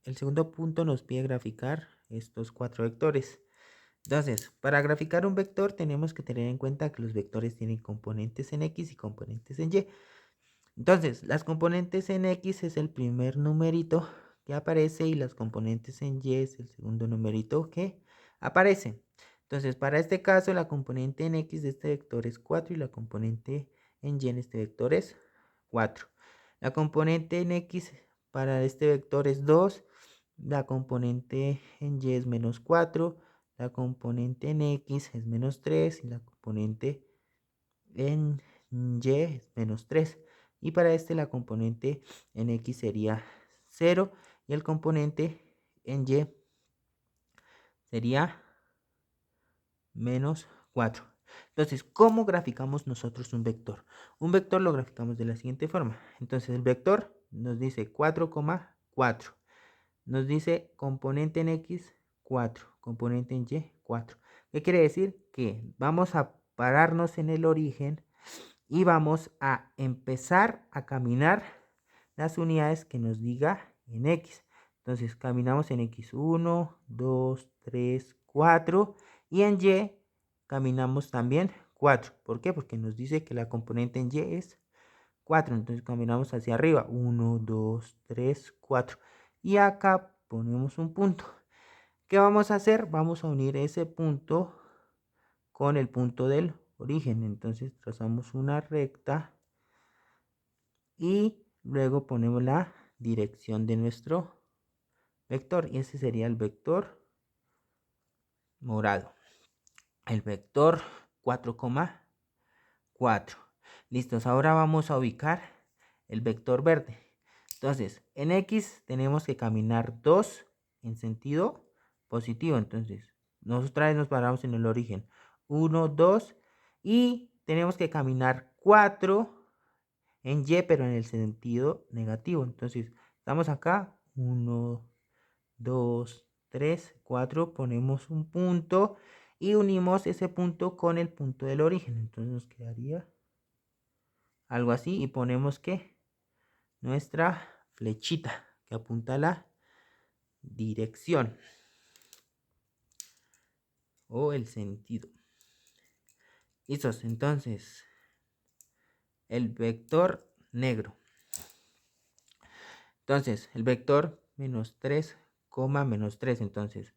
el segundo punto nos pide graficar estos 4 vectores. Entonces, para graficar un vector tenemos que tener en cuenta que los vectores tienen componentes en X y componentes en Y. Entonces, las componentes en X es el primer numerito que aparece y las componentes en Y es el segundo numerito que aparece. Entonces, para este caso, la componente en X de este vector es 4 y la componente en Y en este vector es 4. La componente en X para este vector es 2, la componente en Y es menos 4, la componente en X es menos 3 y la componente en Y es menos 3. Y para este la componente en X sería 0 y el componente en Y sería menos 4. Entonces, ¿cómo graficamos nosotros un vector? Un vector lo graficamos de la siguiente forma. Entonces, el vector nos dice 4,4. Nos dice componente en X 4, componente en Y 4. ¿Qué quiere decir? Que vamos a pararnos en el origen y vamos a empezar a caminar las unidades que nos diga en X. Entonces caminamos en X1, 2, 3, 4 y en Y caminamos también 4. ¿Por qué? Porque nos dice que la componente en Y es 4. Entonces caminamos hacia arriba. 1, 2, 3, 4. Y acá ponemos un punto. ¿Qué vamos a hacer? Vamos a unir ese punto con el punto del origen. Entonces trazamos una recta y luego ponemos la dirección de nuestro vector. Y ese sería el vector morado. El vector 4,4. Listos, ahora vamos a ubicar el vector verde. Entonces, en X tenemos que caminar 2 en sentido positivo. Entonces, nosotros nos paramos en el origen. 1, 2 y tenemos que caminar 4 en Y, pero en el sentido negativo. Entonces, estamos acá. 1, 2, 3, 4. Ponemos un punto y unimos ese punto con el punto del origen. Entonces nos quedaría algo así y ponemos que nuestra flechita que apunta a la dirección o el sentido. Listos, entonces el vector negro. Entonces el vector menos 3, menos 3. Entonces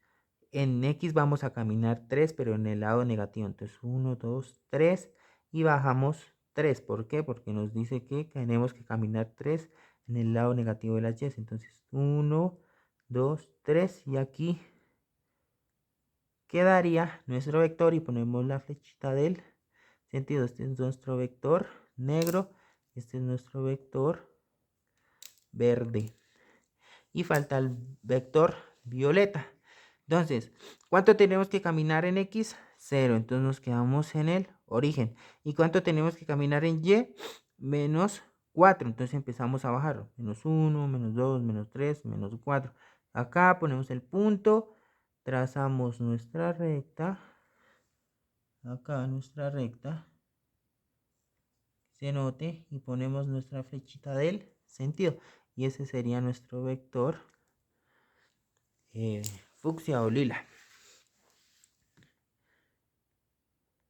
en X vamos a caminar 3, pero en el lado negativo. Entonces 1, 2, 3 y bajamos 3. ¿Por qué? Porque nos dice que tenemos que caminar 3 en el lado negativo de las Y. Entonces 1, 2, 3 y aquí quedaría nuestro vector y ponemos la flechita del sentido. Este es nuestro vector negro, este es nuestro vector verde y falta el vector violeta. Entonces, ¿cuánto tenemos que caminar en X? 0. Entonces nos quedamos en el origen. ¿Y cuánto tenemos que caminar en Y? Menos 4. Entonces empezamos a bajar. Menos 1, menos 2, menos 3, menos 4. Acá ponemos el punto. Trazamos nuestra recta. Acá nuestra recta. Se note y ponemos nuestra flechita del sentido. Y ese sería nuestro vector fucsia o lila.